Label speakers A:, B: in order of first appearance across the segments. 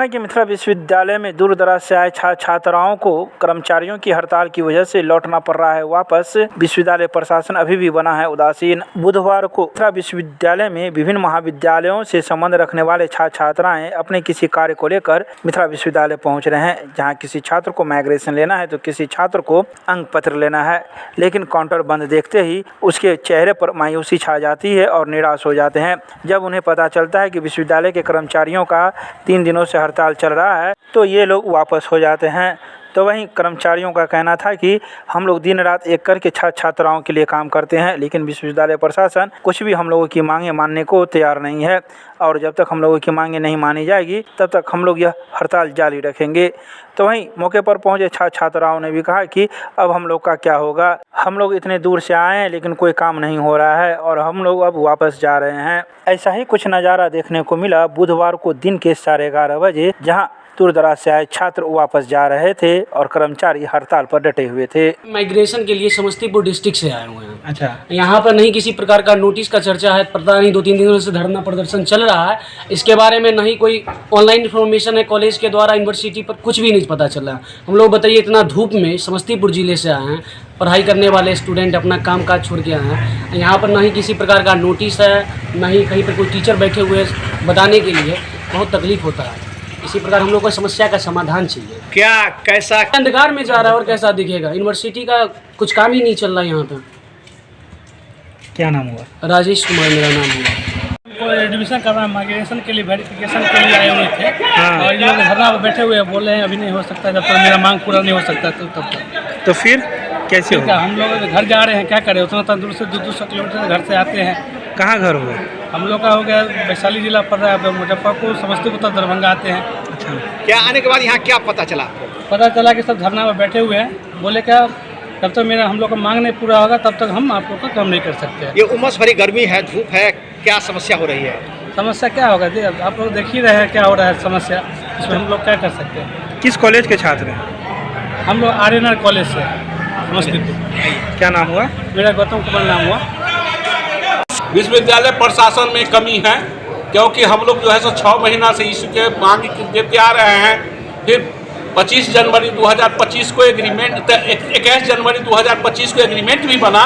A: कि मिथिला विश्वविद्यालय में दूर दराज से आए छात्राओं को कर्मचारियों की हड़ताल की वजह से लौटना पड़ रहा है वापस। विश्वविद्यालय प्रशासन अभी भी बना है उदासीन। बुधवार को मिथिला विश्वविद्यालय में विभिन्न महाविद्यालयों से संबंध रखने वाले छात्राएं अपने किसी कार्य को लेकर मिथिला विश्वविद्यालय पहुंच रहे हैं, जहां किसी छात्र को माइग्रेशन लेना है तो किसी छात्र को अंक पत्र लेना है। लेकिन काउंटर बंद देखते ही उसके चेहरे पर मायूसी छा जाती है और निराश हो जाते हैं। जब उन्हें पता चलता है कि विश्वविद्यालय के कर्मचारियों का 3 दिनों से हड़ताल चल रहा है तो ये लोग वापस हो जाते हैं। तो वहीं कर्मचारियों का कहना था कि हम लोग दिन रात एक करके छात्राओं के लिए काम करते हैं, लेकिन विश्वविद्यालय प्रशासन कुछ भी हम लोगों की मांगें मानने को तैयार नहीं है और जब तक हम लोगों की मांगें नहीं मानी जाएगी तब तक हम लोग यह हड़ताल जारी रखेंगे। तो वहीं मौके पर पहुंचे छात्राओं ने भी कहा कि अब हम लोग का क्या होगा, हम लोग इतने दूर से आए हैं लेकिन कोई काम नहीं हो रहा है और हम लोग अब वापस जा रहे हैं। ऐसा ही कुछ नज़ारा देखने को मिला बुधवार को दिन के 11:30 बजे, जहाँ दूर दराज से आए छात्र वापस जा रहे थे और कर्मचारी हड़ताल पर डटे हुए थे।
B: माइग्रेशन के लिए समस्तीपुर डिस्ट्रिक्ट से आए हुए हैं।
A: अच्छा,
B: यहाँ पर नहीं किसी प्रकार का नोटिस का चर्चा है, पता नहीं 2-3 दिनों से धरना प्रदर्शन चल रहा है। इसके बारे में नहीं कोई ऑनलाइन इन्फॉर्मेशन है कॉलेज के द्वारा, यूनिवर्सिटी पर कुछ भी नहीं पता चल रहा है। हम लोग बताइए, इतना धूप में समस्तीपुर जिले से आए हैं, पढ़ाई करने वाले स्टूडेंट अपना काम काज छोड़ के आए हैं। यहाँ पर नहीं किसी प्रकार का नोटिस है, नहीं कहीं पर कोई टीचर बैठे हुए बताने के लिए, बहुत तकलीफ होता है। इसी प्रकार हम लोग को समस्या का समाधान चाहिए।
C: क्या कैसा
B: अंधकार में जा रहा है और कैसा दिखेगा, यूनिवर्सिटी का कुछ काम ही नहीं चल रहा है यहाँ पे।
A: क्या नाम हुआ?
B: राजेश कुमार मेरा नाम हुआ।
D: को एडमिशन करना, माइग्रेशन के लिए, वेरिफिकेशन के लिए आए हुए थे।
A: हाँ।
D: और ये लोग धरना पर बैठे हुए बोल रहे हैं अभी नहीं हो सकता, जब तक मेरा मांग पूरा नहीं हो सकता तब तक।
A: तो फिर कैसे
D: ठीक है, हम लोग घर जा रहे हैं, क्या करें, उतना दूर से 200 किलोमीटर घर से आते हैं।
A: कहाँ घर हुआ?
D: हम लोग का हो गया वैशाली जिला पड़ रहा है, मुजफ्फरपुर, समस्तीपुर, दरभंगा आते हैं।
A: अच्छा,
C: क्या आने के बाद यहाँ क्या पता चला?
D: पता चला कि सब धरना में बैठे हुए हैं, बोले क्या जब तक मेरा हम लोग का मांग नहीं पूरा होगा तब तक हम आप लोग का काम नहीं कर सकते।
C: ये उमस भरी गर्मी है, धूप है, क्या समस्या हो रही है?
D: समस्या क्या होगा, आप लोग देख ही रहे हैं क्या हो रहा है समस्या, इसमें हम लोग क्या कर सकते हैं।
A: किस कॉलेज के छात्र हैं?
D: हम लोग आर्यनर कॉलेज से समस्तीपुर।
A: क्या नाम हुआ?
D: मेरा गौतम कुमार नाम हुआ।
E: विश्वविद्यालय प्रशासन में कमी है, क्योंकि हम लोग जो है सो 6 महीना से इशू के मांग देते आ रहे हैं। फिर 25 जनवरी 2025 को एग्रीमेंट, 21 जनवरी 2025 को एग्रीमेंट भी बना,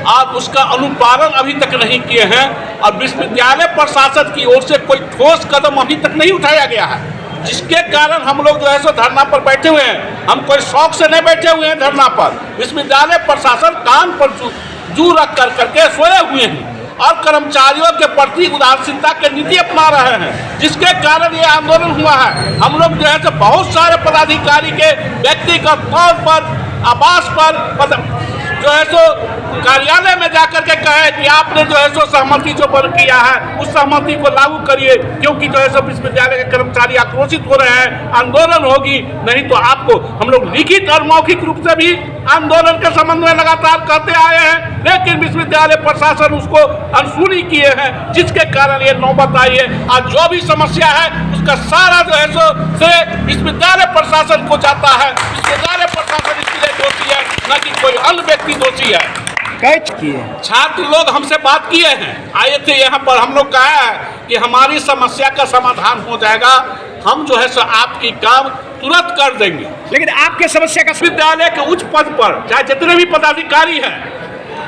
E: आप उसका अनुपालन अभी तक नहीं किए हैं और विश्वविद्यालय प्रशासन की ओर से कोई ठोस कदम अभी तक नहीं उठाया गया है, जिसके कारण हम लोग जो है सो धरना पर बैठे हुए हैं। हम कोई शौक से नहीं बैठे हुए हैं धरना पर, विश्वविद्यालय प्रशासन कान पर जू रख कर करके सोए हुए हैं और कर्मचारियों के प्रति उदासीनता की नीति अपना रहे हैं, जिसके कारण ये आंदोलन हुआ है। हम लोग जो है सो बहुत सारे पदाधिकारी के व्यक्तिगत तौर पर आवास पर जो है सो कार्यालय में जाकर के कहे कि आपने जो है सो सहमति जो किया है उस सहमति को लागू करिए, क्योंकि जो है सो विश्वविद्यालय के कर्मचारी आक्रोशित हो रहे हैं, आंदोलन होगी, नहीं तो आपको हम लोग लिखित और मौखिक रूप से भी आंदोलन के संबंध में लगातार कहते आए हैं, लेकिन विश्वविद्यालय प्रशासन उसको अनसुनी किए हैं, जिसके कारण ये नौबत आई है। आज जो भी समस्या है उसका सारा जो है सो से विश्वविद्यालय प्रशासन को जाता है। विश्वविद्यालय प्रशासन इसके लिए दोषी है, न कि कोई अन्य व्यक्ति दोषी है। छात्र लोग हमसे बात किए हैं, आए थे यहाँ पर, हम लोग कहा है कि हमारी समस्या का समाधान हो जाएगा, हम जो है सो आपकी काम तुरंत कर देंगे।
C: लेकिन आपके समस्या का
E: विश्वविद्यालय के उच्च पद पर चाहे जितने भी पदाधिकारी हैं,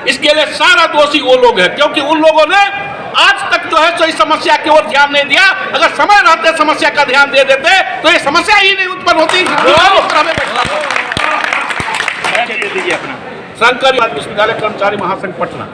E: इसके लिए सारा दोषी वो लोग हैं, क्योंकि उन लोगों ने आज तक जो है सो इस समस्या की ओर ध्यान नहीं दिया। अगर समय रहते समस्या का ध्यान दे देते तो ये समस्या ही नहीं उत्पन्न होती। शंकर विश्वविद्यालय कर्मचारी महासंघ पटना।